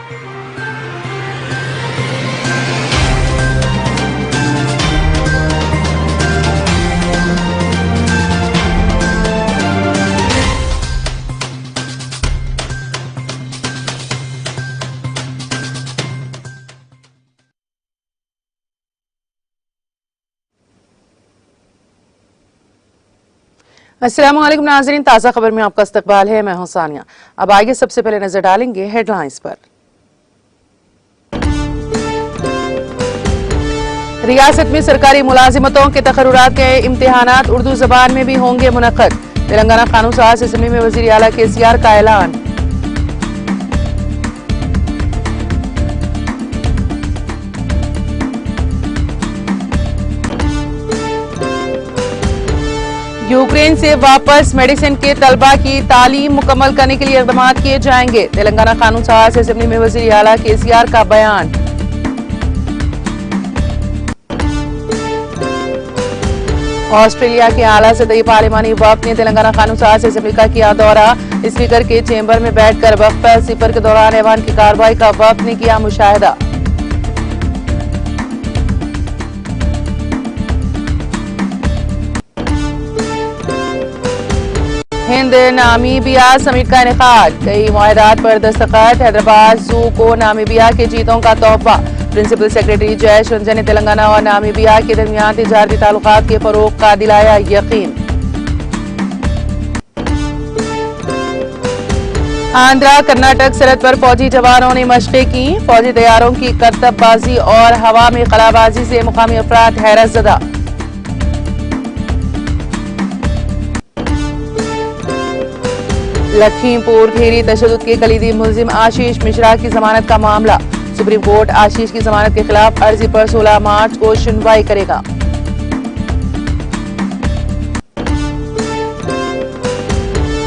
अस्सलाम वालेकुम नाज़रीन, ताज़ा खबर में आपका इस्तकबाल है। मैं हूं सानिया। अब आगे सबसे पहले नजर डालेंगे हेडलाइंस पर। रियासत में सरकारी मुलाजिमतों के तकर्रुरात के इम्तिहानात उर्दू जबान में भी होंगे मुनक्कद। तेलंगाना कानून साज असेंबली में वज़ीर आला KCR का ऐलान। यूक्रेन से वापस मेडिसिन के तलबा की तालीम मुकम्मल करने के लिए इक़दाम किए जाएंगे। तेलंगाना कानून साज असेंबली में वज़ीर आला KCR का बयान। ऑस्ट्रेलिया के आला सतही पार्लिमानी वफ़द ने तेलंगाना कानून साज असेंबली का किया दौरा। स्पीकर के चेंबर में बैठकर वक्फा सिफर के दौरान ऐवान की कार्रवाई का वफ़द ने किया मुशाहिदा। हिंद नामीबिया समिट का इनेकाद, कई मुआहदात पर दस्तखत। हैदराबाद जू को नामीबिया के जीतों का तोहफा। प्रिंसिपल सेक्रेटरी जयेश रंजन ने तेलंगाना और नामीबिया के दरमियान तिजारती ताल्लुकात के फरोग का दिलाया यकीन। आंध्रा कर्नाटक सरहद पर फौजी जवानों ने मशक़ें की। फौजी तैयारों की करतबबाजी और हवा में कलाबाजी से मुकामी अफराद हैरत ज़दा। लखीमपुर खेरी तशद्दुद के कलीदी मुलजिम आशीष मिश्रा की जमानत का मामला। सुप्रीम कोर्ट आशीष की जमानत के खिलाफ अर्जी पर 16 मार्च को सुनवाई करेगा।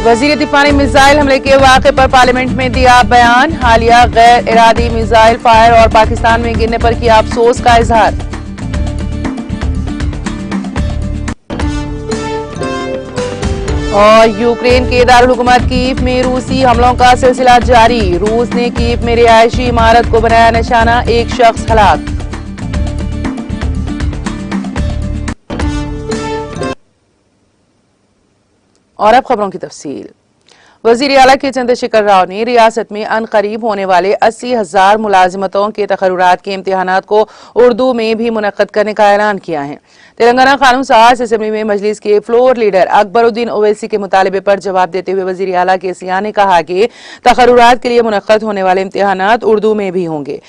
वजीर दिफा ने मिसाइल हमले के वाक़े पर पार्लियामेंट में दिया बयान। हालिया गैर इरादी मिसाइल फायर और पाकिस्तान में गिरने पर किया अफसोस का इजहार। और यूक्रेन के दारुल हुकूमत कीव में रूसी हमलों का सिलसिला जारी। रूस ने कीव में रिहायशी इमारत को बनाया निशाना, एक शख्स हलाक। और अब खबरों की तफसील। वज़ीर आला के चंद्रशेखर राव ने रियासत में अनकरीब होने वाले 80,000 मुलाजिमतों के तकर्रुरात के इम्तिहानात को उर्दू में भी मुनक्कद करने का ऐलान किया है। तेलंगाना कानून साज असेंबली में मजलिस के फ्लोर लीडर अकबरुद्दीन ओवैसी के मुतालबे पर जवाब देते हुए वज़ीर आला KCR ने कहा कि तकर्रुरात के लिए मुनक्कद होने वाले इम्तिहानात उर्दू में भी होंगे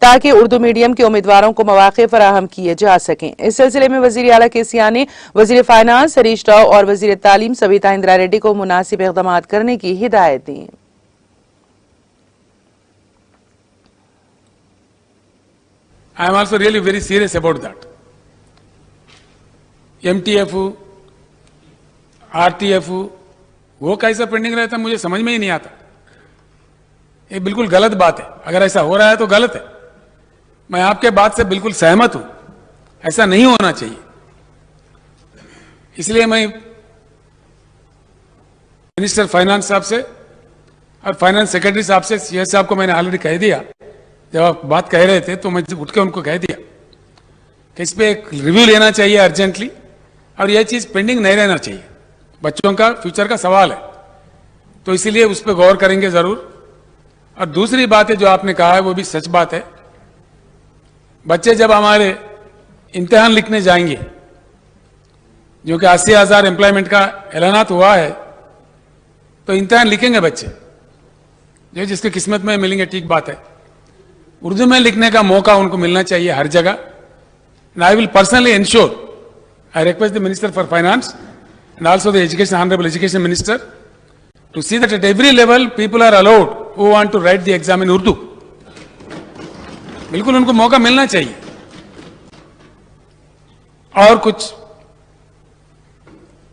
ताकि उर्दू मीडियम के उम्मीदवारों को मौक़े फराहम किए जा सकें। इस सिलसिले में वज़ीर आला KCR ने वज़ीर फाइनेंस हरीश राव और वज़ीर तालीम सविता इंदिरा रेड्डी को मुनासिब इक़दाम करने की हिदायत दी। I am also really very serious about that. MTF, RTF वो कैसा पेंडिंग रहता मुझे समझ में ही नहीं आता। ये बिल्कुल गलत बात है। अगर ऐसा हो रहा है तो गलत है। मैं आपके बात से बिल्कुल सहमत हूं, ऐसा नहीं होना चाहिए। इसलिए मैं मिनिस्टर फाइनेंस साहब से और फाइनेंस सेक्रेटरी साहब से CS साहब को मैंने ऑलरेडी कह दिया, जब आप बात कह रहे थे तो मैं उठ के उनको कह दिया कि इस पे एक रिव्यू लेना चाहिए अर्जेंटली, और यह चीज पेंडिंग नहीं रहना चाहिए। बच्चों का फ्यूचर का सवाल है, तो इसीलिए उस पर गौर करेंगे जरूर। और दूसरी बात है जो आपने कहा है वो भी सच बात है। बच्चे जब हमारे इम्तिहान लिखने जाएंगे, जो कि 80,000 एम्प्लॉयमेंट का ऐलानात हुआ है, तो इम्तिहान लिखेंगे बच्चे जो जिसके किस्मत में मिलेंगे, ठीक बात है। उर्दू में लिखने का मौका उनको मिलना चाहिए हर जगह। And I will personally ensure, I request the Minister for Finance and also the Education, Honorable Education Minister, to see that at every level people are allowed who want to write the exam in Urdu. बिल्कुल उनको मौका मिलना चाहिए। और कुछ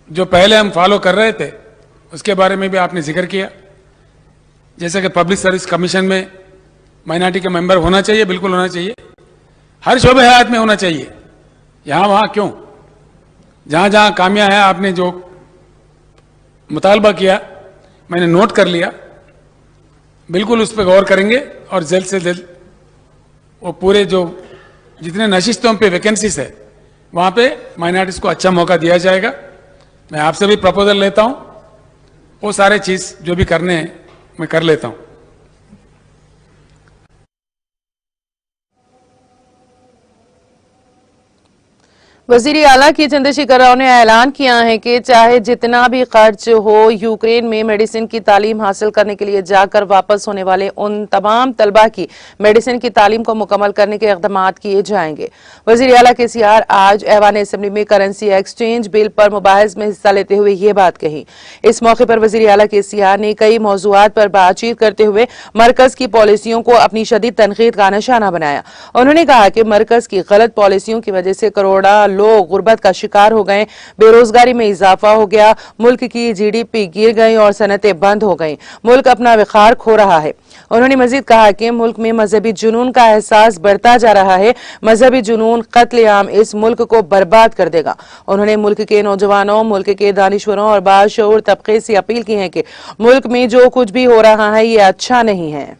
जो पहले हम फॉलो कर रहे थे उसके बारे में भी आपने जिक्र किया, जैसे कि पब्लिक सर्विस कमीशन में माइनॉरिटी का मेंबर होना चाहिए, बिल्कुल होना चाहिए। हर शोबे हयात में होना चाहिए, यहां वहां क्यों। जहां जहां कामियां हैं, आपने जो मुतालबा किया मैंने नोट कर लिया, बिल्कुल उस पर गौर करेंगे और जल्द से जल्द वो पूरे जो जितने नशिस्तों पे वैकेंसीज है वहां पे माइनॉरिटीज को अच्छा मौका दिया जाएगा। मैं आपसे भी प्रपोजल लेता हूं, वो सारे चीज जो भी करने हैं मैं कर लेता हूं। वजीर आला के चंद्रशेखर राव ने ऐलान किया है कि चाहे जितना भी खर्च हो, यूक्रेन में मेडिसिन की तालीम हासिल करने के लिए जाकर वापस होने वाले उन तमाम तलबा की मेडिसिन की तालीम को मुकम्मल करने के इक़दाम किए जाएंगे। वजीर आला KCR आज ऐवान असेंबली में करेंसी एक्सचेंज बिल पर मुबाहिस में हिस्सा लेते हुए ये बात कही। इस मौके पर वजीर आला KCR ने कई मौज़ूआत पर बातचीत करते हुए मरकज की पॉलिसियों को अपनी शदीद तनकीद का निशाना बनाया। उन्होंने कहा कि मरकज की गलत पॉलिसियों की वजह से करोड़ा लोग गुर्बत का शिकार हो गए, बेरोजगारी में इजाफा हो गया, मुल्क की GDP गिर गई और सनतें बंद हो गई, मुल्क अपना विखार खो रहा है। उन्होंने मजीद कहा कि मुल्क में मजहबी जुनून का एहसास बढ़ता जा रहा है। मजहबी जुनून कत्लेआम इस मुल्क को बर्बाद कर देगा। उन्होंने मुल्क के नौजवानों, मुल्क के दानिश्वरों और बाशऊर तबके से अपील की है कि मुल्क में जो कुछ भी हो रहा है ये अच्छा नहीं है।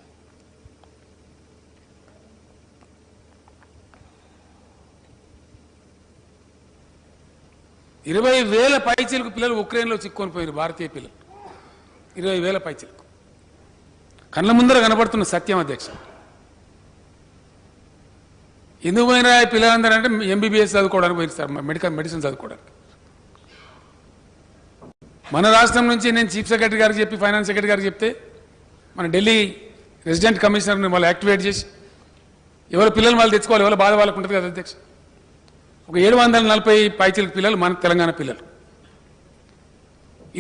ఇరవై వేల పైచిలకు పిల్లలు ఉక్రెయిన్లో చిక్కుకొని పోయారు, భారతీయ పిల్లలు 20,000 పైచిలకు. కళ్ళ ముందర కనబడుతున్న సత్యం అధ్యక్ష. ఎందుకు పోయినా పిల్లలందరూ అంటే MBBS చదువుకోవడానికి పోయింది సార్, మెడిసిన్ చదువుకోవడానికి. మన రాష్ట్రం నుంచి నేను చీఫ్ సెక్రటరీ గారికి చెప్పి ఫైనాన్స్ సెక్రటరీ గారికి చెప్తే మన ఢిల్లీ రెసిడెంట్ కమిషనర్ని వాళ్ళు యాక్టివేట్ చేసి ఎవరు పిల్లలు వాళ్ళు తెచ్చుకోవాలి, ఎవరు బాధ వాళ్ళకు ఉంటుంది కదా అధ్యక్ష. ఒక 740 పైచిలకు పిల్లలు మన తెలంగాణ పిల్లలు.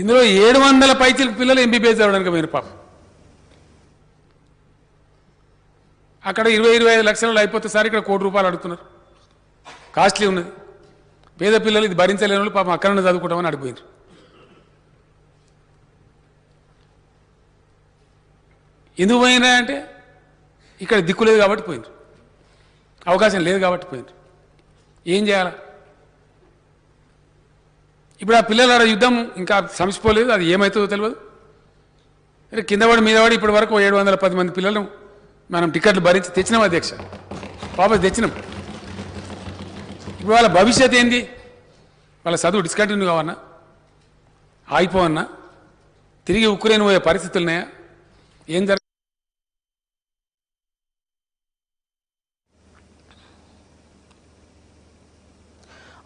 ఇందులో 700 పైచిలకు పిల్లలు MBBS చదవడానికి పోయిన పాపం. అక్కడ 20-25 లక్షలు అయిపోతే సార్ ఇక్కడ ₹1 కోటి అడుగుతున్నారు. కాస్ట్లీ ఉన్నది. పేద పిల్లలు ఇది భరించలేని వాళ్ళు పాపం అక్కడ చదువుకుంటామని అడిగిపోయినారు. ఎందుకు పోయినా అంటే ఇక్కడ దిక్కు లేదు కాబట్టి పోయినారు, అవకాశం లేదు కాబట్టి పోయినారు. ఏం చేయాలి ఇప్పుడు? ఆ పిల్లల యుద్ధం ఇంకా సమసిపోలేదు, అది ఏమవుతుందో తెలియదు. కింద పడి మీద పడి ఇప్పటి వరకు 710 మంది పిల్లలను మనం టికెట్లు భరించి తెచ్చినాం అధ్యక్ష, వాపస్ తెచ్చినాం. ఇప్పుడు వాళ్ళ భవిష్యత్ ఏంది? వాళ్ళ చదువు డిస్కంటిన్యూ కావన్నా, ఆగిపోవన్నా, తిరిగి ఉక్రెయిన్ పోయే పరిస్థితులు ఉన్నాయా? ఏం జరగ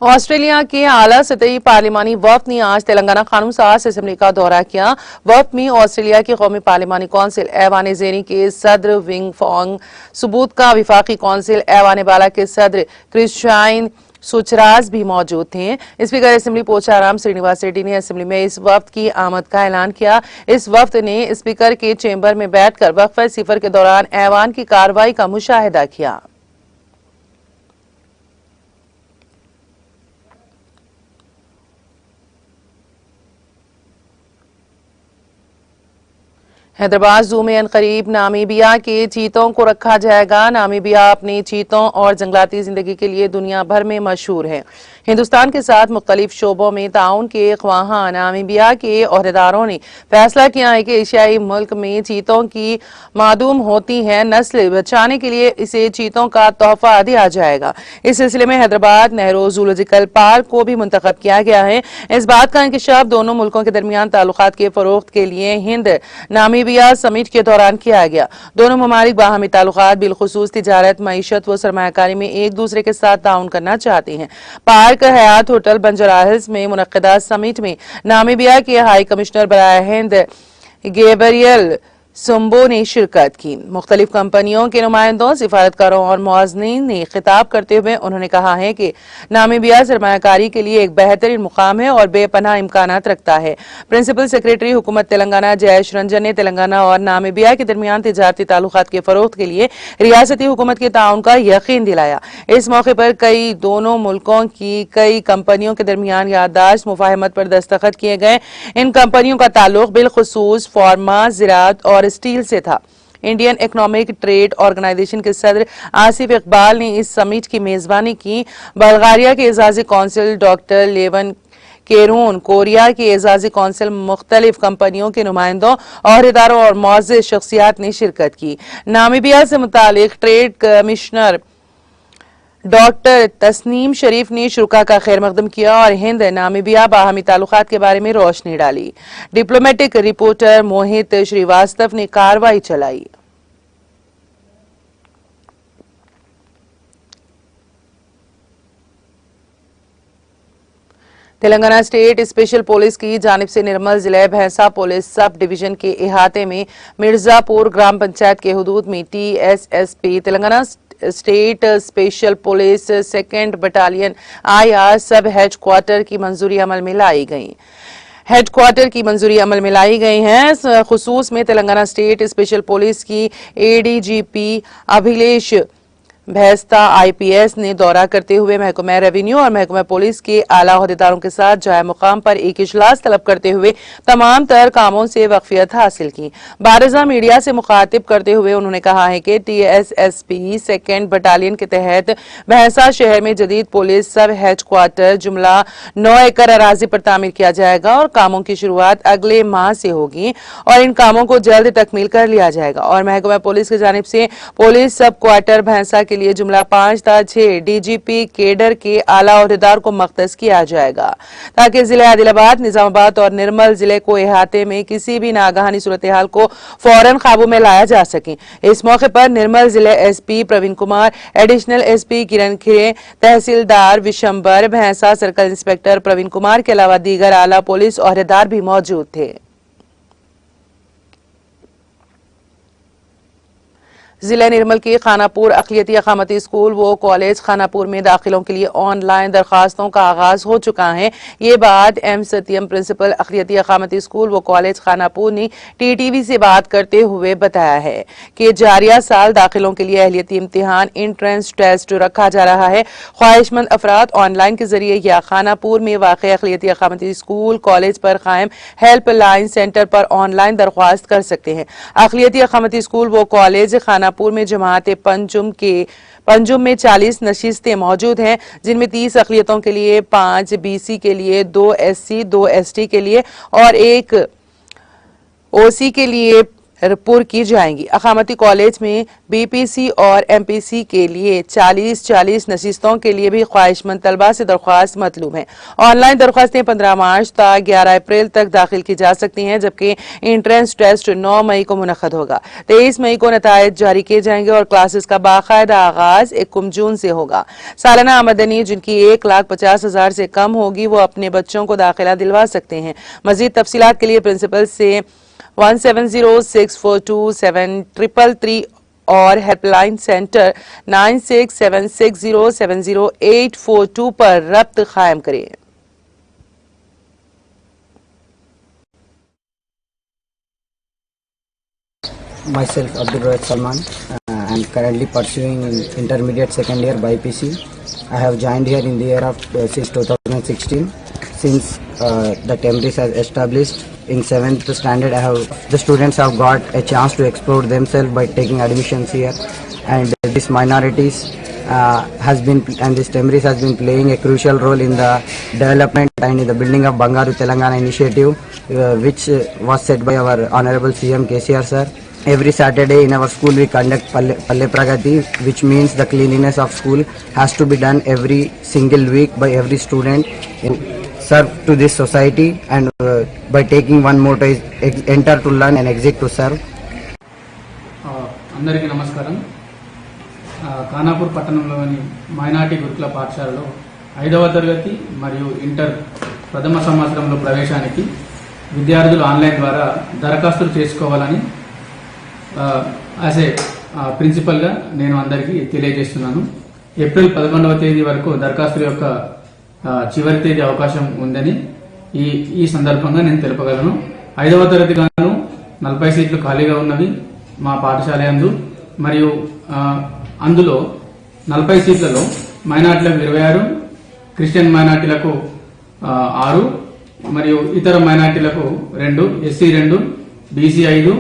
ऑस्ट्रेलिया के आला सतही पार्लिमानी वफ्द ने आज तेलंगाना कानून साज असेंबली का दौरा किया। वफ्द में ऑस्ट्रेलिया की कौमी पार्लिमानी कौंसिल ऐवान ज़ेनी के सदर विंग फोंग, सबूत का विफाकी कौंसिल ऐवान बाला के सदर क्रिस्टाइन सुचराज भी मौजूद थे। स्पीकर असेंबली पोचाराम श्रीनिवास रेड्डी ने असेंबली में इस वफ्द की आमद का ऐलान किया। इस वफ्द ने स्पीकर के चेंबर में बैठकर वक्फे सिफर के दौरान ऐवान की कार्रवाई का मुशाहिदा किया। हैदराबाद जू में अनकरीब नामीबिया के चीतों को रखा जाएगा। नामीबिया अपने चीतों और जंगलाती जिंदगी के लिए दुनिया भर में मशहूर है। हिंदुस्तान के साथ मुख्तलिफ शोबों में ताउन के ख्वाहां नामीबिया के ओहदेदारों ने फैसला किया है कि एशियाई मुल्क में चीतों की मादूम होती है नस्ल बचाने के लिए इसे चीतों का तोहफा दिया जाएगा। इस सिलसिले में हैदराबाद नेहरू जूलॉजिकल पार्क को भी मुंतखब किया गया है। इस बात का इंकशाफ दोनों मुल्कों के दरमियान ताल्लुकात के फरोख्त के लिए हिंद नामीबिया समिट के दौरान किया गया। दोनों ममालिक बाहमी ताल्लुकात बिलखुसूस तिजारत, मईशत व सरमायाकारी में एक दूसरे के साथ ताउन करना चाहते हैं। Park Hyatt hotel Banjara hills में मुनक्किदा समिट में नामीबिया के हाई कमिश्नर बराए हिंद गैब्रियल सुम्बो ने शिरकत की। मुख्तलिफ कंपनियों के नुमाइंदों, सिफारतकारों और मुआज़नीन ने खिताब करते हुए उन्होंने कहा है कि नामीबिया सरमायाकारी के लिए एक बेहतरीन मुकाम है और बेपनाह इम्कानात रखता है। प्रिंसिपल सेक्रेटरी हुकूमत तेलंगाना जयेश रंजन ने तेलंगाना और नामीबिया के दरमियान तिजारती ताल्लुकात के फरोख्त के लिए रियासती हुकूमत के ताउन का यकीन दिलाया। इस मौके पर कई दोनों मुल्कों की कई कंपनियों के दरमियान याददाश्त मुफाहमत पर दस्तखत किए गए। इन कंपनियों का ताल्लुक बिलखुसूस फार्मा, ज़राअत और स्टील से था। इंडियन इकोनॉमिक ट्रेड ऑर्गेनाइजेशन के सदर आसिफ इकबाल ने इस समिट की मेजबानी की। बल्गारिया के एजाजी कौंसिल डॉक्टर लेवन केरून, कोरिया की एजाजी कौंसिल, मुख्तलिफ कंपनियों के नुमाइंदों, अहदेदारों और मौजूद शख्सियात ने शिरकत की। नामीबिया से मुतालिक ट्रेड कमिश्नर डॉक्टर तस्नीम शरीफ ने शुरा का खैर मकदम किया और हिंद नामीबिया बाहमी ताल्लुकात के बारे में रोशनी डाली। डिप्लोमेटिक रिपोर्टर मोहित श्रीवास्तव ने कार्रवाई चलाई। तेलंगाना स्टेट स्पेशल पुलिस की जानिब से निर्मल जिले भैंसा पुलिस सब डिवीजन के इहाते में मिर्जापुर ग्राम पंचायत के हुदूद में TSSP Telangana state special police 2nd battalion IR सब हेडक्वार्टर की मंजूरी अमल में लाई गई। हेडक्वार्टर की मंजूरी अमल में लाई गई है। खुसूस में तेलंगाना स्टेट स्पेशल पुलिस की ADGP अभिलेश भैस्ता IPS ने दौरा करते हुए महकमा रेवेन्यू और महकमा पुलिस के आला अहदेदारों के साथ जाए मुकाम पर एक इजलास तलब करते हुए तमाम तर कामों से वक्फियत हासिल की। बारजा मीडिया से मुखातिब करते हुए उन्होंने कहा है कि TSSP 2nd बटालियन के तहत भैंसा शहर में जदीद पुलिस सब हेडक्वार्टर जुमला 9 एकड़ अराजी पर तामीर किया जाएगा और कामों की शुरुआत अगले माह से होगी और इन कामों को जल्द तकमील कर लिया जाएगा। और महकमा पुलिस की जानिब से पुलिस सब क्वार्टर भैंसा के लिए जुमला 5 ता 6 DGP केडर के आला अहदेदार को मख्तस किया जाएगा ताकि जिले आदिलाबाद, निजामाबाद और निर्मल जिले को इहाते में किसी भी नागहानी सूरत हाल को फौरन काबू में लाया जा सके। इस मौके पर निर्मल जिले SP Praveen Kumar, additional SP Kiran Khire, tehsildar Vishambar Bhainsa, circle inspector Praveen Kumar के अलावा दीगर आला पुलिस अहदेदार भी मौजूद थे। जिला निर्मल के खानापुर अक़लियती अक़ामती स्कूल व कॉलेज खानापुर में दाखिलों के लिए ऑनलाइन दरखास्तों का आगाज हो चुका है। ये बात M सत्यम प्रिंसिपल अक़लियती अक़ामती स्कूल व कॉलेज खानापुर ने TTV से बात करते हुए बताया है कि जारिया साल दाखिलों के लिए अहलियती इम्तिहान एंट्रेंस टेस्ट रखा जा रहा है। ख्वाहिशमंद अफराद ऑनलाइन के जरिए या खानापुर में वाक़ अक़लियती अक़ामती स्कूल कॉलेज पर कायम हेल्पलाइन सेंटर पर ऑनलाइन दरख्वास्त कर सकते हैं। अक़लियती अक़ामती स्कूल व कॉलेज खानापुर में जमात पंजुम में 40 नशिस्तें मौजूद हैं, जिनमें 30 अक़लियतों के लिए, 5 BC के लिए, 2 SC, 2 ST के लिए और 1 OC के लिए पुर की जाएंगी। अक़ामती कॉलेज में BPC और MPC के लिए 40-40 नशिस्तों के लिए भी ख्वाहिशमंद तलबा से दरख्वास्त मतलूब है। ऑनलाइन दरख्वास्तें 15 मार्च तक 11 अप्रैल तक दाखिल की जा सकती हैं, जबकि एंट्रेंस टेस्ट 9 मई को मुनक़द होगा। 23 मई को नताइज जारी किए जाएंगे और क्लासेस का बाकायदा आगाज 1 जून से होगा। सालाना आमदनी जिनकी 1,50,000 से कम होगी वो अपने बच्चों को दाखिला दिलवा सकते हैं। मजीद तफसीलात के लिए प्रिंसिपल से 170642733 और हेल्पलाइन सेंटर 9676070842 पर रब्त कायम करें। Myself Abdul Rohit Salman. I am currently pursuing intermediate second year BPC. I have joined here in the year of since 2016. Since the TEMRIS has established in 7th standard, the students have got a chance to explore themselves by taking admissions here, and these minorities this TEMRIS has been playing a crucial role in the development and in the building of Bangaru Telangana initiative, which was set by our Honorable CM KCR sir. Every Saturday in our school we conduct Palle Pragati, which means the cleanliness of school has to be done every single week by every student. Serve to this society, and by taking one motto is enter to learn and exit to serve. అందరికీ నమస్కారం. ఖానాపూర్ పట్టణంలోని minority గురుకుల పాఠశాలలో 5వ తరగతి మరియు inter ప్రథమ సంవత్సరంలో ప్రవేశానికి విద్యార్థులు ఆన్లైన్ ద్వారా దరఖాస్తులు చేసుకోవాలని యాజ్ ఏ ప్రిన్సిపల్గా నేను అందరికీ తెలియజేస్తున్నాను. ఏప్రిల్ 11వ తేదీ వరకు దరఖాస్తుల యొక్క చివరి తేదీ అవకాశం ఉందని ఈ సందర్భంగా నేను తెలుపగలను. 5వ తరగతి గాను 40 సీట్లు ఖాళీగా ఉన్నవి మా పాఠశాల యందు. మరియు అందులో 40 సీట్లలో మైనార్టీలకు 26, క్రిస్టియన్ మైనార్టీలకు 6 మరియు ఇతర మైనార్టీలకు 2, SC 2, BC 5,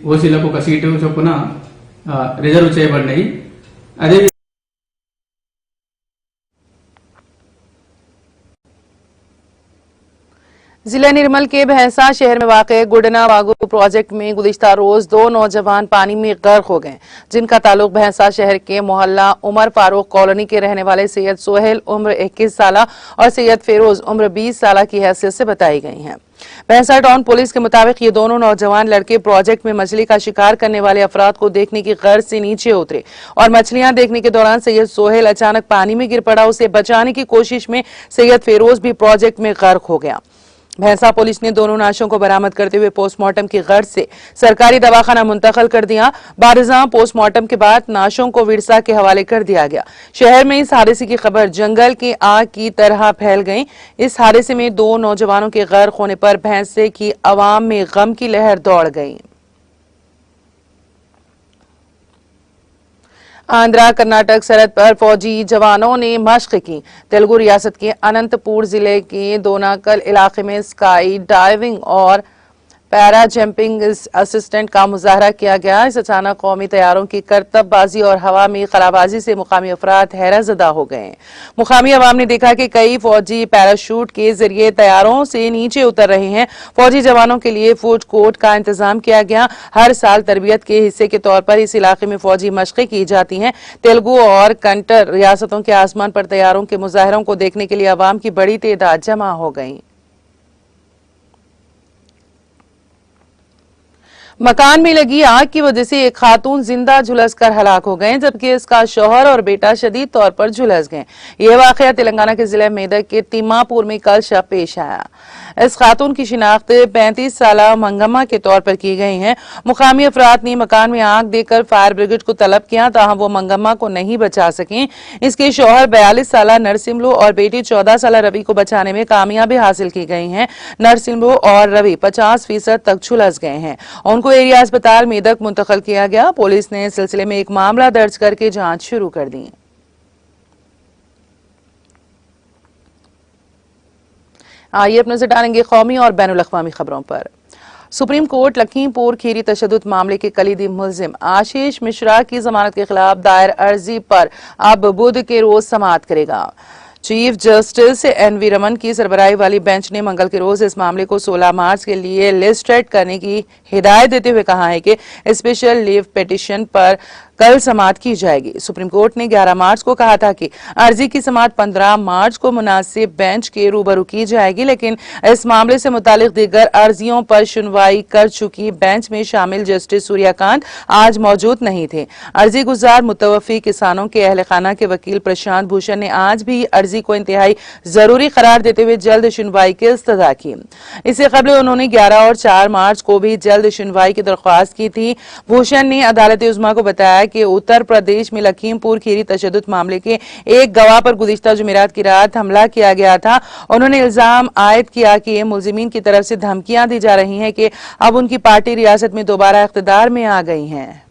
OCలకు 1 సీటు చొప్పున రిజర్వ్ చేయబడినాయి. అదే जिला निर्मल के भैंसा शहर में वाक़ गुडना वागू प्रोजेक्ट में गुज़िश्ता रोज 2 नौजवान पानी में गर्क हो गए, जिनका ताल्लुक भैंसा शहर के मोहल्ला उमर फारूक कॉलोनी के रहने वाले सैयद सोहेल उम्र 21 साल और सैयद फेरोज उम्र 20 साल की हैसियत से बताई गई हैं। भैंसा टाउन पुलिस के मुताबिक ये दोनों नौजवान लड़के प्रोजेक्ट में मछली का शिकार करने वाले अफराद को देखने की गर्ज से नीचे उतरे और मछलियां देखने के दौरान सैयद सोहेल अचानक पानी में गिर पड़ा। उसे बचाने की कोशिश में सैयद फेरोज भी प्रोजेक्ट में गर्क हो गया। भैंसा पुलिस ने दोनों नाशों को बरामद करते हुए पोस्टमार्टम की गर्ज से सरकारी दवाखाना मुंतकिल कर दिया। बारिज़ां पोस्टमार्टम के बाद नाशों को विरसा के हवाले कर दिया गया। शहर में इस हादसे की खबर जंगल की आग की तरह फैल गई। इस हादसे में 2 नौजवानों के गर्क होने पर भैंसे की आवाम में गम की लहर दौड़ गई। आंध्रा कर्नाटक सरहद पर फौजी जवानों ने मशक की। तेलुगु रियासत के अनंतपुर जिले के दोनाकल इलाके में स्काई डाइविंग और पैरा जंपिंग असिस्टेंट का मुजाहरा किया गया। इस अचानक कौमी तैयारों की करतबबाजी और हवा में खलाबाजी से मुकामी अफराद हैरतज़दा हो गए। मुकामी अवाम ने देखा कि कई फौजी पैराशूट के जरिए तैयारों से नीचे उतर रहे हैं। फौजी जवानों के लिए फूड कोर्ट का इंतजाम किया गया। हर साल तरबियत के हिस्से के तौर पर इस इलाके में फौजी मशक़ें की जाती हैं। तेलुगु और कंटर रियासतों के आसमान पर तैयारों के मुजाहरों को देखने के लिए अवाम की बड़ी तादाद जमा हो गई। मकान में लगी आग की वजह से एक खातून जिंदा झुलसकर हलाक हो गए, जबकि इसका शौहर और बेटा शदीद तौर पर झुलस गए। यह वाकया तेलंगाना के जिले मेदक के तिम्मापुर में कल शब पेश आया। इस खातून की शिनाख्त 35 साल मंगम्मा के तौर पर की गई है। मुकामी अफराद ने मकान में आग देखकर फायर ब्रिगेड को तलब किया, ताहम वो मंगम्मा को नहीं बचा सके। इसके शौहर 42 साल नरसिम्लू और बेटी 14 साल रवि को बचाने में कामयाबी हासिल की गई है। नरसिम्लू और रवि 50% तक झुलस गए हैं। उनको एरिया अस्पताल मेदक मुंतकिल किया गया। पुलिस ने इस सिलसिले में एक मामला दर्ज करके जांच शुरू कर दी। आइए अब नजर डालेंगे कौमी और बैनुल अक़वामी खबरों पर। सुप्रीम कोर्ट लखीमपुर खीरी तशद्दुद मामले के कलीदी मुलजिम आशीष मिश्रा की जमानत के खिलाफ दायर अर्जी पर अब बुध के रोज समाअत करेगा। चीफ जस्टिस एनवी रमन की सरबराही वाली बेंच ने मंगल के रोज इस मामले को 16 मार्च के लिए लिस्टेड करने की हिदायत देते हुए कहा है कि स्पेशल लीव पिटीशन पर कल समाअत की जाएगी। सुप्रीम कोर्ट ने 11 मार्च को कहा था कि अर्जी की समाअत 15 मार्च को मुनासिब बेंच के रूबरू की जाएगी, लेकिन इस मामले से मुतालिक दीगर अर्जियों पर सुनवाई कर चुकी बेंच में शामिल जस्टिस सूर्यकांत आज मौजूद नहीं थे। अर्जी गुजार मुतवफी किसानों के अहल खाना के वकील प्रशांत भूषण ने आज भी अर्जी को इंतहाई जरूरी करार देते हुए जल्द सुनवाई की इस्तदा की। इससे कबल उन्होंने 11 और 4 मार्च को भी जल्द सुनवाई की दरख्वास्त की थी। भूषण ने अदालत उज़्मा को बताया कि उत्तर प्रदेश में लखीमपुर खीरी तशद्दुद मामले के एक गवाह पर गुज़िश्ता जुमेरात की रात हमला किया गया था। उन्होंने इल्जाम आयद किया कि मुलजिमीन की तरफ से धमकियां दी जा रही हैं कि अब उनकी पार्टी रियासत में दोबारा इख्तिदार में आ गई है।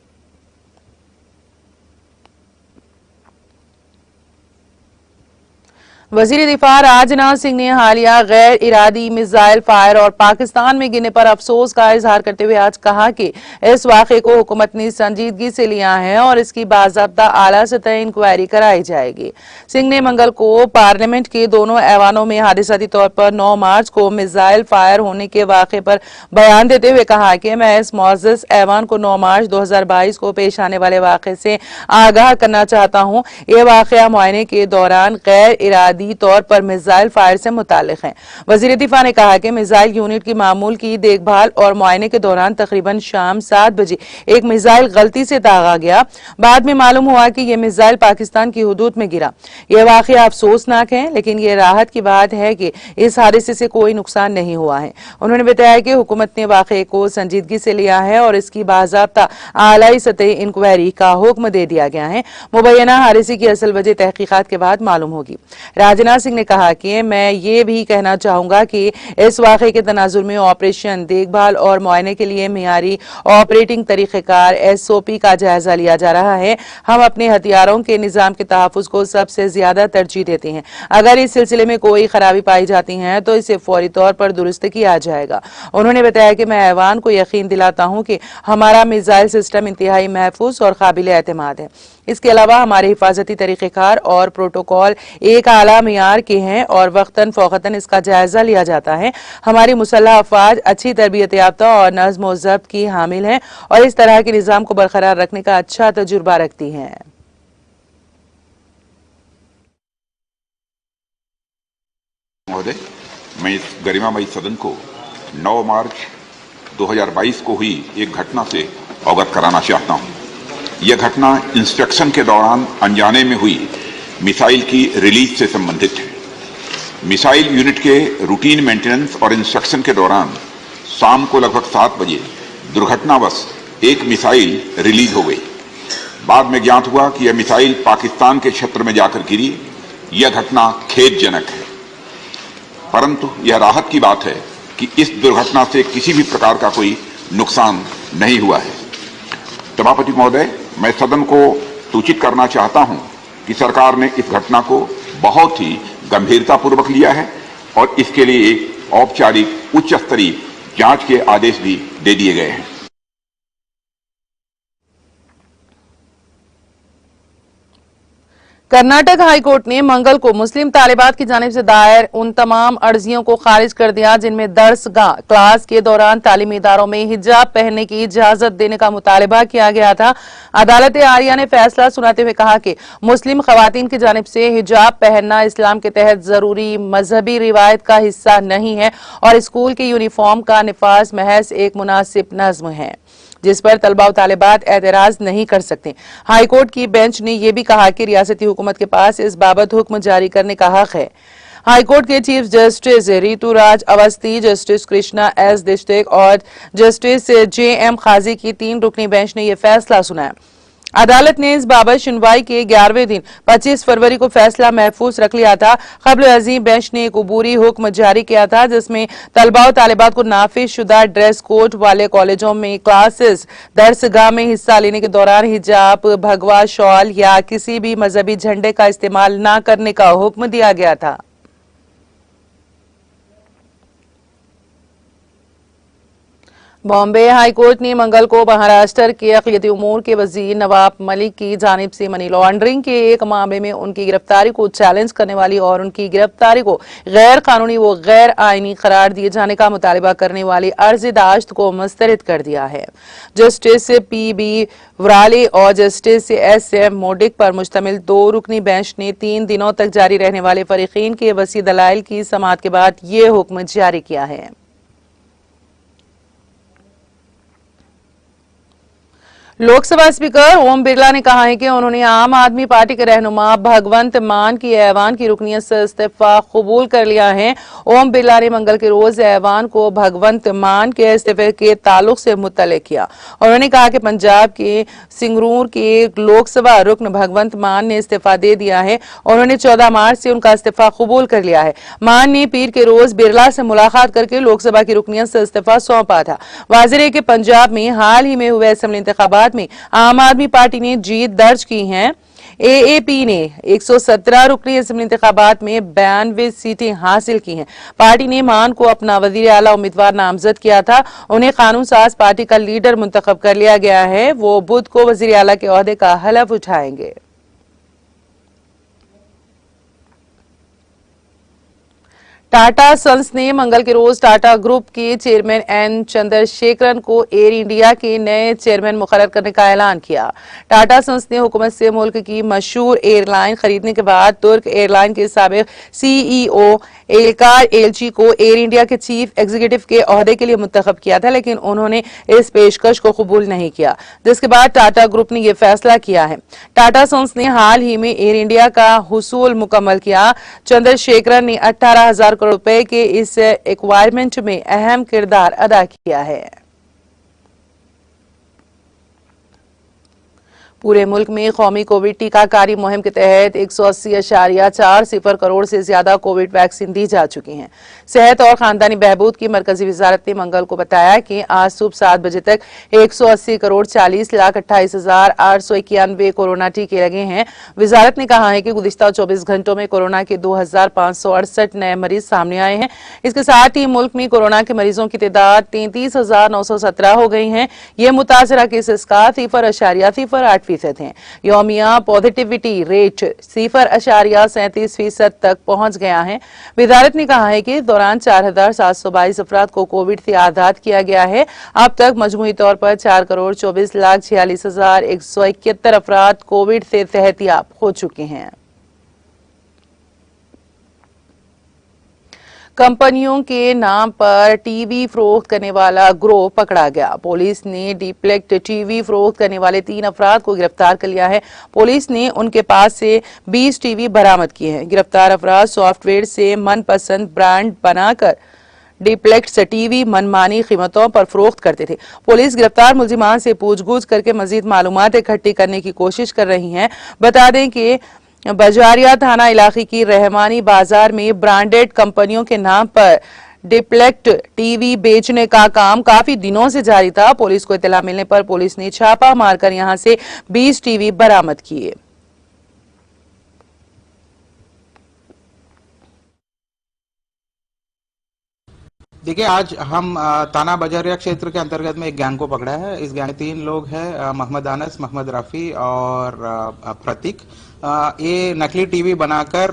वजीर दिफा राजनाथ सिंह ने हालिया गैर इरादी मिसाइल फायर और पाकिस्तान में गिरने पर अफसोस का इजहार करते हुए आज कहा कि इस वाक़े को हुकूमत ने संजीदगी से लिया है और इसकी बाज़ाब्ता आला सतह इंक्वायरी कराई जाएगी। सिंह ने मंगल को पार्लियामेंट के दोनों ऐवानों में हादिसाती तौर पर 9 मार्च को मिसाइल फायर होने के वाक़े पर बयान देते हुए कहा कि मैं इस मुअज़्ज़ज़ ऐवान को 9 मार्च 2022 को पेश आने वाले वाक़े से आगाह करना चाहता हूँ। यह वाक़या मुआयने के दौरान गैर इरादी तौर पर मिसाइल फायर से मुतालिक है। वजीर दिफा ने कहा कि मिसाइल यूनिट की मामूल की देखभाल और मुआयने के दौरान तकरीबन शाम 7 बजे एक मिसाइल गलती से दागा गया। बाद में मालूम हुआ कि यह मिसाइल पाकिस्तान की हुदूद में गिरा। यह वाकया अफसोसनाक है, लेकिन यह राहत की बात है कि इस हादसे से कोई नुकसान नहीं हुआ है। उन्होंने बताया कि हुकूमत ने वाकये को संजीदगी से लिया है और इसकी बाज़ाब्ता आलाई सतह इंक्वायरी का हुक्म दे दिया गया है। मुबैना हादसे की असल वजह तहकीकात के बाद मालूम होगी। राजनाथ सिंह ने कहा कि मैं ये भी कहना चाहूंगा कि इस वाक़े के तनाजुर में ऑपरेशन देखभाल और मुआयने के लिए मियारी ऑपरेटिंग तरीक़ेकार SOP का जायजा लिया जा रहा है। हम अपने हथियारों के निज़ाम के तहफ़्फ़ुज़ को सबसे ज्यादा तरजीह देते हैं। अगर इस सिलसिले में कोई खराबी पाई जाती है तो इसे फौरी तौर पर दुरुस्त किया जाएगा। उन्होंने बताया कि मैं ऐवान को यकीन दिलाता हूँ कि हमारा मिसाइल सिस्टम इंतहाई महफूज और काबिल एतमाद है। इसके अलावा हमारे हिफाजती तरीक़ेकार और प्रोटोकॉल एक आला आला मियार के हैं और वक्तन फौकतन इसका जायजा लिया जाता है। हमारी मुसल्लह अफवाज अच्छी तरबियत याफ्ता और नज़्म व ज़ब्त की हामिल हैं और इस तरह के निज़ाम को बरकरार रखने का अच्छा तजुर्बा रखती हैं। महोदय, मैं इस गरिमामयी सदन को 9 मार्च 2022 को हुई एक घटना से अवगत कराना चाहता हूं। यह घटना इंस्पेक्शन के दौरान अनजाने में हुई मिसाइल की रिलीज से संबंधित है। मिसाइल यूनिट के रूटीन मेंटेनेंस और इंस्पेक्शन के दौरान शाम को लगभग 7 बजे दुर्घटनावश एक मिसाइल रिलीज हो गई। बाद में ज्ञात हुआ कि यह मिसाइल पाकिस्तान के क्षेत्र में जाकर गिरी। यह घटना खेदजनक है, परंतु यह राहत की बात है कि इस दुर्घटना से किसी भी प्रकार का कोई नुकसान नहीं हुआ है। सभापति महोदय, मैं सदन को सूचित करना चाहता हूं कि सरकार ने इस घटना को बहुत ही गंभीरतापूर्वक लिया है और इसके लिए एक औपचारिक उच्च स्तरीय जांच के आदेश भी दे दिए गए हैं। कर्नाटक हाईकोर्ट ने मंगल को मुस्लिम तालिबात की जानिब से दायर उन तमाम अर्जियों को खारिज कर दिया जिनमें दर्सगाह क्लास के दौरान तालीमी इदारों में हिजाब पहनने की इजाजत देने का मुतालबा किया गया था। अदालत आरिया ने फैसला सुनाते हुए कहा कि मुस्लिम खवातीन की जानिब से हिजाब पहनना इस्लाम के तहत जरूरी मजहबी रिवायत का हिस्सा नहीं है और स्कूल के यूनिफॉर्म का निफाज महज एक मुनासिब नज्म है जिस पर तलबा व तालिबात एतराज नहीं कर सकते। हाईकोर्ट की बेंच ने यह भी कहा कि रियासती हुकूमत के पास इस बाबत हुक्म जारी करने का हक है। हाईकोर्ट के chief justice Rituraj Awasthi, justice Krishna S Dixit और जस्टिस JM खाजी की 3 रुकनी बेंच ने यह फैसला सुनाया। अदालत ने इस बाबत सुनवाई के 11वें दिन 25 फरवरी को फैसला महफूज रख लिया था। कबल अजीम बेंच ने एक अबूरी हुक्म जारी किया था जिसमें तलबा और तालिबात को नाफिज शुदा ड्रेस कोड वाले कॉलेजों में क्लासेस दर्सगाह में हिस्सा लेने के दौरान हिजाब, भगवा, शॉल या किसी भी मजहबी झंडे का इस्तेमाल न करने का हुक्म दिया गया था। बॉम्बे हाईकोर्ट ने मंगल को महाराष्ट्र के अक़लियती उमूर के वजीर नवाब मलिक की जानिब से मनी लॉन्ड्रिंग के एक मामले में उनकी गिरफ्तारी को चैलेंज करने वाली और उनकी गिरफ्तारी को गैर कानूनी व गैर आईनी करार दिए जाने का मुतालबा करने वाली अर्ज़-ए-दाश्त को मुस्तरद कर दिया है। जस्टिस PB वराले और जस्टिस SM मोडिक पर मुश्तमिल 2 रुकनी बेंच ने 3 दिनों तक जारी रहने वाले फरीकीन के वसी दलाइल की समाअत के बाद ये हुक्म जारी किया है। लोकसभा स्पीकर ओम बिरला ने कहा है कि उन्होंने आम आदमी पार्टी के रहनुमा भगवंत मान की ऐवान की रुकनियत से इस्तीफा कबूल कर लिया है। ओम बिरला ने मंगल के रोज ऐवान को भगवंत मान के इस्तीफे के ताल्लुक से मुत्तले किया। उन्होंने कहा कि पंजाब के सिंगरूर के लोकसभा रुकन भगवंत मान ने इस्तीफा दे दिया है। उन्होंने 14 मार्च से उनका इस्तीफा कबूल कर लिया है। मान ने पीर के रोज बिरला से मुलाकात करके लोकसभा की रुकनियत से इस्तीफा सौंपा था। वाज़ेह है कि पंजाब में हाल ही में हुए असेंबली इंतखाबात में आम आदमी पार्टी ने जीत दर्ज की है। AAP ने 117 रुकनी असेंबली इंतखाबात में 92 सीटें हासिल की हैं। पार्टी ने मान को अपना वजीर आला उम्मीदवार नामजद किया था। उन्हें कानून साज पार्टी का लीडर मुंतखब कर लिया गया है। वो बुध को वजीर आला के ओहदे का हलफ उठाएंगे। टाटा सन्स ने मंगल के रोज टाटा ग्रुप के चेयरमैन N चंद्रशेखरन को एयर इंडिया के नए चेयरमैन मुकर्रर करने का ऐलान किया। टाटा सन्स ने हुकूमत से मुल्क की मशहूर एयरलाइन खरीदने के बाद तुर्क एयरलाइन के साबिक CEO एलकार एलची को एयर इंडिया के चीफ एग्जीक्यूटिव के ओहदे के लिए मुंतखब किया था, लेकिन उन्होंने इस पेशकश को कबूल नहीं किया, जिसके बाद टाटा ग्रुप ने यह फैसला किया है। टाटा सन्स ने हाल ही में एयर इंडिया का हुसूल मुकम्मल किया। चंद्रशेखरन ने 18,000 करोड़ रुपए के इस एक्वायरमेंट में अहम किरदार अदा किया है। पूरे मुल्क में कौमी कोविड टीकाकारी मुहिम के तहत 180.40 करोड़ से ज्यादा कोविड वैक्सीन दी जा चुकी हैं। सेहत और खानदानी बहबूद की मरकजी वजारत ने मंगल को बताया कि आज सुबह 7 बजे तक 180,40,28,891 कोरोना टीके लगे हैं। वजारत ने कहा है कि गुज़िश्ता 24 घंटों में कोरोना के 2,568 नए मरीज सामने आए हैं। इसके साथ ही मुल्क में कोरोना के मरीजों की तादाद 33,917 हो गई है। यह मुतासरा केसेस का 0.08% 1% है। यौमिया पॉजिटिविटी रेट 0.37% तक पहुंच गया है। वजारत ने कहा है कि इस दौरान 4,722 अफराद को कोविड से आजाद किया गया है। अब तक मजमूई तौर पर 4,24,46,171 अफराद कोविड से सेहतियाब हो चुके हैं। कंपनियों के नाम पर टीवी फरोख्त करने वाला गिरोह पकड़ा गया। पुलिस ने डीप्लेक्ट टीवी फरोख्त करने वाले 3 अफराद को गिरफ्तार कर लिया है। पुलिस ने उनके पास से 20 टीवी बरामद किए हैं। गिरफ्तार अफराद सॉफ्टवेयर से मनपसंद ब्रांड बनाकर डीप्लेक्स टीवी मनमानी कीमतों पर फरोख्त करते थे। पुलिस गिरफ्तार मुलजिमान से पूछगछ करके मजीद मालूमात इकट्ठी करने की कोशिश कर रही है। बता दें कि बजारिया थाना इलाके की रहमानी बाजार में ब्रांडेड कंपनियों के नाम पर डीप्लेक्ट टीवी बेचने का काम काफी दिनों से जारी था। पुलिस को इत्तला मिलने पर पुलिस ने छापा मारकर यहां से 20 टीवी बरामद किए। देखिए, आज हम ताना बाजारिया क्षेत्र के अंतर्गत में एक गैंग को पकड़ा है। इस गैंग में 3 लोग हैं, मोहम्मद अनस, मोहम्मद रफ़ी और प्रतीक। ये नकली टीवी बनाकर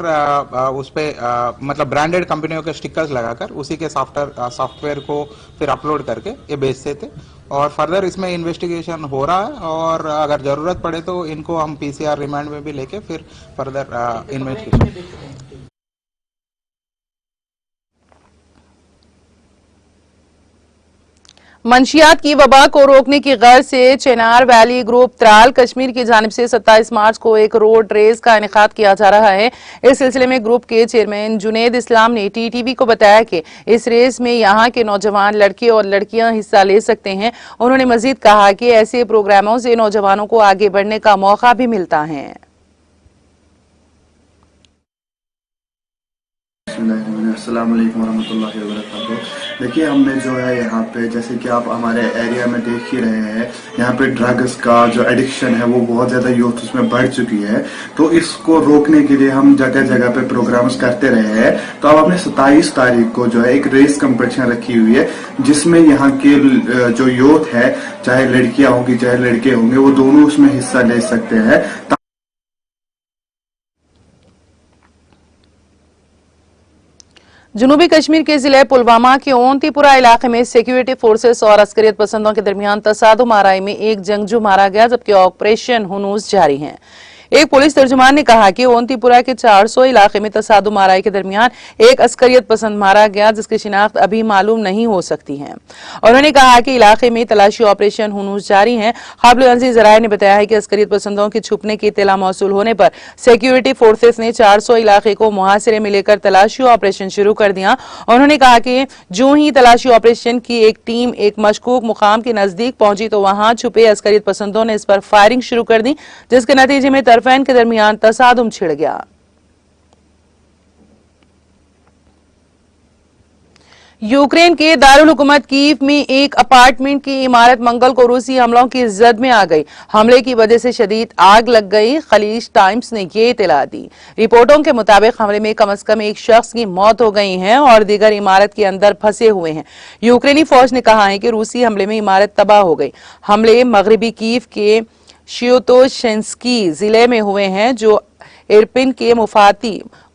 उस पे मतलब ब्रांडेड कंपनियों के स्टिकर्स लगाकर उसी के सॉफ्टवेयर को फिर अपलोड करके ये बेचते थे। और फर्दर इसमें इन्वेस्टिगेशन हो रहा है और अगर जरूरत पड़े तो इनको हम PCR रिमांड में भी लेके फिर फर्दर इन्वेस्टिगेशन। मंशियात की वबा को रोकने की गर्ज से चिनार वैली ग्रुप त्राल कश्मीर की जानिब से 27 मार्च को एक रोड रेस का इनेकाद किया जा रहा है। इस सिलसिले में ग्रुप के चेयरमैन जुनेद इस्लाम ने TTV को बताया कि इस रेस में यहां के नौजवान लड़के और लड़कियां हिस्सा ले सकते हैं। उन्होंने मजीद कहा कि ऐसे प्रोग्रामों से नौजवानों को आगे बढ़ने का मौका भी मिलता है। अस्सलाम वालेकुम वरहमतुल्लाहि वबरकातुहू। देखिए, हमने जो है यहाँ पे जैसे कि आप हमारे एरिया में देख ही रहे हैं, यहाँ पे ड्रग्स का जो एडिक्शन है वो बहुत ज़्यादा यूथ उसमें बढ़ चुकी है। तो इसको रोकने के लिए हम जगह जगह पे प्रोग्राम्स करते रहे हैं। तो अब हमने 27 तारीख को जो है एक रेस कंपटीशन रखी हुई है, जिसमें यहाँ के जो यूथ है, चाहे लड़कियां होंगी चाहे लड़के होंगे, वो दोनों उसमें हिस्सा ले सकते हैं। जनूबी कश्मीर के जिले पुलवामा के ओंतीपुरा इलाके में सिक्योरिटी फोर्सेस और अस्करियत पसंदों के दरमियान तसादुम आराई में एक जंगजू मारा गया, जबकि ऑपरेशन हुनूस जारी है। एक पुलिस तर्जुमान ने कहा कि ओंतीपुरा के 400 इलाके में तसादुम आराई के दरमियान एक अस्करियत पसंद मारा गया, जिसकी शिनाख्त अभी मालूम नहीं हो सकती है। उन्होंने कहा कि इलाके में तलाशी ऑपरेशन हुनूस जारी है। काबिल ज़राए ने बताया है कि अस्करियत पसंदों के छुपने की इत्तला मौसूल होने पर सिक्योरिटी फोर्सेस ने 400 इलाके को मुहासिरे में लेकर तलाशी ऑपरेशन शुरू कर दिया। उन्होंने कहा कि जो ही तलाशी ऑपरेशन की एक टीम एक मशकूक मुकाम के नजदीक पहुंची तो वहां छुपे अस्करियत पसंदों ने इस पर फायरिंग शुरू कर दी, जिसके नतीजे में तरफैन के दरमियान तसादुम छिड़ गया। यूक्रेन के दारुल हुकूमत कीव में एक अपार्टमेंट की इमारत मंगल को रूसी हमलों की जद में आ गई। हमले की वजह से शदीद आग लग गई। खलीज टाइम्स ने ये इत्तला दी। रिपोर्टों के मुताबिक हमले में कम से कम एक शख्स की मौत हो गई है और दीगर इमारत के अंदर फंसे हुए हैं। यूक्रेनी फौज ने कहा है कि रूसी हमले में इमारत तबाह हो गई। हमले मगरबी कीव के शियोतोशेंस्की जिले में हुए हैं, जो इरपिन के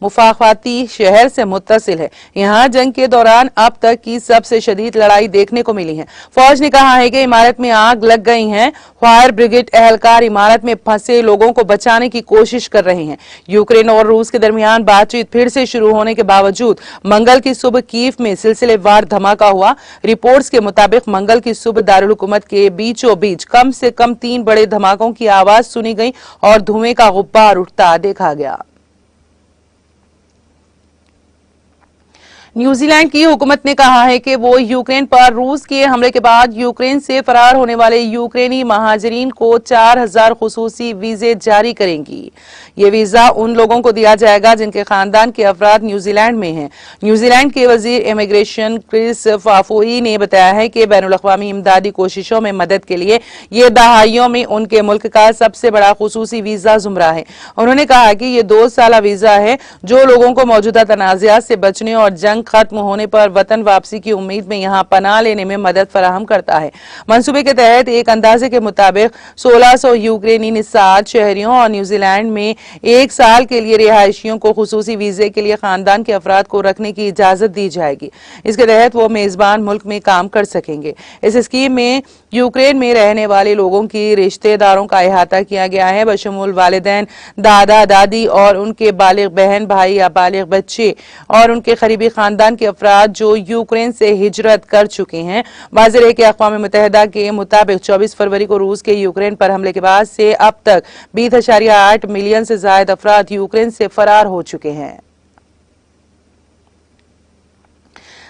मुफाखाती शहर से मुत्तसिल है। यहां जंग के दौरान अब तक की सबसे शदीद लड़ाई देखने को मिली है। फौज ने कहा है कि इमारत में आग लग गई है। फायर ब्रिगेड एहलकार इमारत में फंसे लोगों को बचाने की कोशिश कर रहे हैं। यूक्रेन और रूस के दरमियान बातचीत फिर से शुरू होने के बावजूद मंगल की सुबह कीव में सिलसिलेवार धमाका हुआ। रिपोर्ट्स के मुताबिक मंगल की सुबह दारुल हुकूमत के बीचों बीच कम से कम 3 बड़े धमाकों की आवाज सुनी गई और धुएं का गुब्बार उठता देखा गया। न्यूजीलैंड की हुकूमत ने कहा है कि वो यूक्रेन पर रूस के हमले के बाद यूक्रेन से फरार होने वाले यूक्रेनी महाजरीन को 4000 खुसूसी वीजे जारी करेंगी। ये वीजा उन लोगों को दिया जाएगा जिनके खानदान के अफराद न्यूजीलैंड में हैं। न्यूजीलैंड के वजीर इमिग्रेशन क्रिस फाफोई ने बताया है कि बैनुल अक़वामी इमदादी कोशिशों में मदद के लिए ये दहाइयों में उनके मुल्क का सबसे बड़ा खुसूसी वीजा जुमरा है। उन्होंने कहा कि ये 2 साला वीजा है जो लोगों को मौजूदा तनाज़ात से बचने और जंग खत्म होने पर वतन वापसी की उम्मीद में यहाँ पनाह लेने में मदद फराहम करता है। मंसूबे के तहत एक अंदाजे के मुताबिक 1600 यूक्रेनी निषाद शहरियों और न्यूजीलैंड में 1 साल के लिए रिहायशियों को खुसूसी वीजे के लिए खानदान के अफराद को रखने की इजाजत दी जाएगी। इसके तहत वो मेजबान मुल्क में काम कर सकेंगे। इस स्कीम में यूक्रेन में रहने वाले लोगों की रिश्तेदारों का अहाता किया गया है, बशमूल वालिदैन, दादा दादी और उनके बालिग बहन भाई या बालिग बच्चे और उनके करीबी खानदान के अफराद जो यूक्रेन से हिजरत कर चुके हैं। वाज़ेह है कि अक़वाम मुत्तहिदा के मुताबिक 24 फरवरी को रूस के यूक्रेन पर हमले के बाद से अब तक 20.8 मिलियन से ज्यादा अफराद यूक्रेन से फरार हो चुके हैं।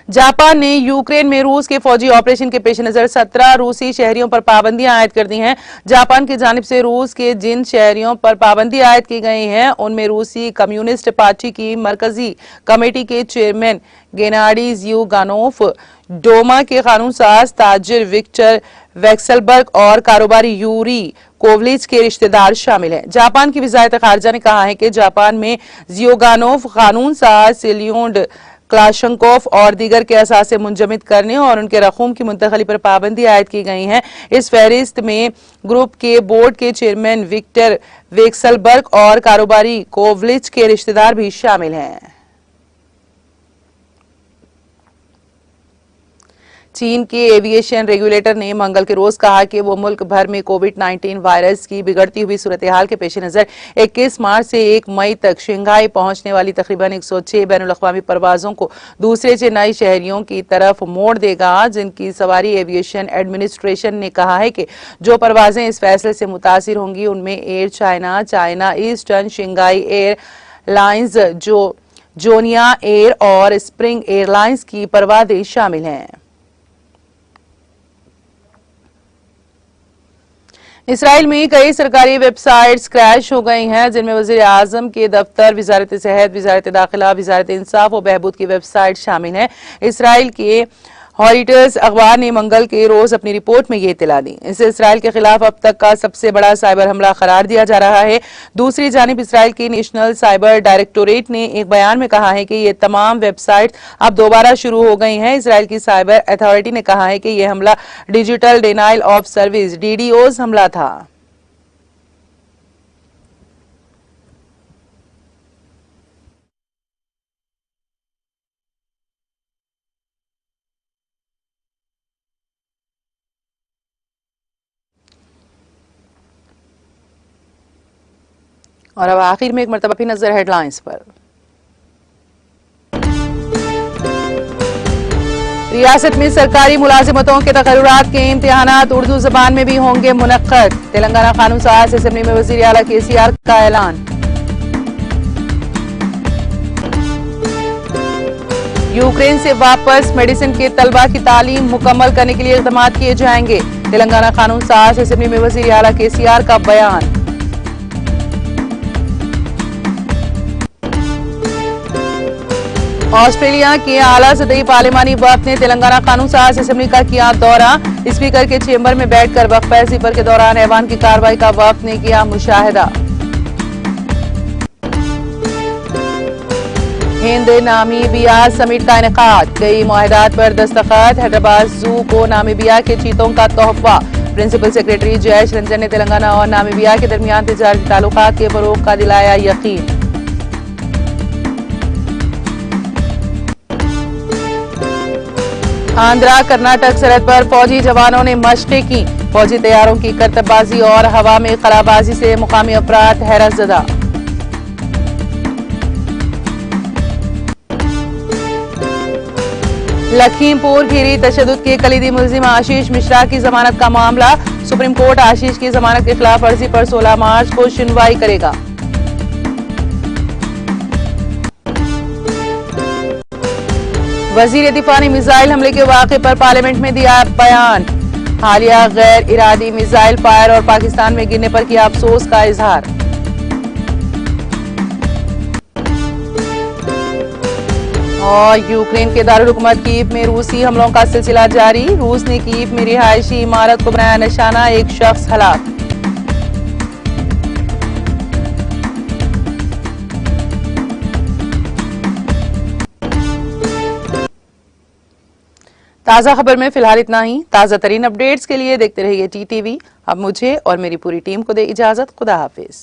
जापान ने यूक्रेन में रूस के फौजी ऑपरेशन के पेश नजर 17 रूसी शहरियों पर पाबंदियां आयद कर दी हैं। जापान की जानिब से रूस के जिन शहरियों पर पाबंदी आयद की गई हैं उनमें रूसी कम्युनिस्ट पार्टी की मरकजी कमेटी के चेयरमैन गेनाडी ज़्युगानोव, डोमा के कानून साज ताजिर विक्टर वेक्सलबर्ग और कारोबारी यूरी कोवलिच के रिश्तेदार शामिल हैं। जापान की वज़ारत खारजा ने कहा है कि जापान में ज़्युगानोव कानून साज सिलियोड क्लाशंकोफ और दीगर के असासे मुंजमद करने और उनके रकूम की मुंतकली पर पाबंदी आयद की गई है। इस फहरिस्त में ग्रुप के बोर्ड के चेयरमैन विक्टर वेक्सलबर्ग और कारोबारी कोवलिच के रिश्तेदार भी शामिल हैं। चीन के एविएशन रेगुलेटर ने मंगल के रोज कहा कि वो मुल्क भर में कोविड-19 वायरस की बिगड़ती हुई सूरत हाल के पेश नजर 21 मार्च से 1 मई तक शंघाई पहुंचने वाली तकरीबन 106 बैनुल-अक़वामी परवाजों को दूसरे चेन्नई शहरियों की तरफ मोड़ देगा, जिनकी सवारी एविएशन एडमिनिस्ट्रेशन ने कहा है कि जो परवाजें इस फैसले से मुतासिर होंगी उनमें air China, China eastern, Shanghai air lines, जोनिया एयर और स्प्रिंग एयरलाइंस की परवाजें शामिल हैं। इसराइल में कई सरकारी वेबसाइट्स क्रैश हो गई हैं, जिनमें वज़ीर आज़म के दफ्तर, वजारत सेहत, वजारत दाखिला, वजारत इंसाफ और बहबूद की वेबसाइट शामिल हैं। इसराइल के हॉरिटर्स अखबार ने मंगल के रोज अपनी रिपोर्ट में ये इत्तला दी। इसे इसराइल के खिलाफ अब तक का सबसे बड़ा साइबर हमला करार दिया जा रहा है। दूसरी जानिब इसराइल की नेशनल साइबर डायरेक्टोरेट ने एक बयान में कहा है कि ये तमाम वेबसाइट अब दोबारा शुरू हो गई हैं। इसराइल की साइबर अथॉरिटी ने कहा है कि यह हमला digital denial of service DDoS हमला था। और अब आखिर में एक मरतबा फिर नजर हेडलाइंस पर। रियासत में सरकारी मुलाजिमतों के तकर्रुरात के इम्तिहानात उर्दू जबान में भी होंगे मुनक्कद। तेलंगाना कानून साज असेंबली में वजीर आला KCR का ऐलान। यूक्रेन से वापस मेडिसिन के तलबा की तालीम मुकम्मल करने के लिए इक़दाम किए जाएंगे। तेलंगाना कानून साज असेंबली में वजीर आला KCR का बयान। ऑस्ट्रेलिया के आला सतही पार्लिमानी वफ्द ने तेलंगाना कानून साज असेंबली का किया दौरा। स्पीकर के चेंबर में बैठकर वक्फा सिफर के दौरान ऐवान की कार्रवाई का वफ्द ने किया मुशाहिदा। हिंद नामीबिया समिट का इनेकाद, कई मुआहदात पर दस्तखत। हैदराबाद जू को नामीबिया के चीतों का तोहफा। प्रिंसिपल सेक्रेटरी जयेश रंजन ने तेलंगाना और नामीबिया के दरमियान तिजारती ताल्लुकात के फरोग का दिलाया यकीन। आंध्रा कर्नाटक सरहद पर फौजी जवानों ने मशक़ें की। फौजी तैयारों की करतबबाजी और हवा में खलाबाजी से मुकामी अफराद हैरतज़दा। लखीमपुर खीरी तशद्दुद के कलीदी मुलजिम आशीष मिश्रा की जमानत का मामला। सुप्रीम कोर्ट आशीष की जमानत के खिलाफ अर्जी पर 16 मार्च को सुनवाई करेगा। वजीर दिफा ने मिसाइल हमले के वाक़े पर पार्लियामेंट में दिया बयान। हालिया गैर इरादी मिसाइल फायर और पाकिस्तान में गिरने पर किया अफसोस का इजहार। और यूक्रेन के दारुल हुकूमत कीव में रूसी हमलों का सिलसिला जारी। रूस ने कीव में रिहायशी इमारत को बनाया निशाना, एक शख्स हलाक। ताज़ा खबर में फिलहाल इतना ही। ताज़ा तरीन अपडेट्स के लिए देखते रहिए TTV। अब मुझे और मेरी पूरी टीम को दे इजाजत। खुदा हाफिज।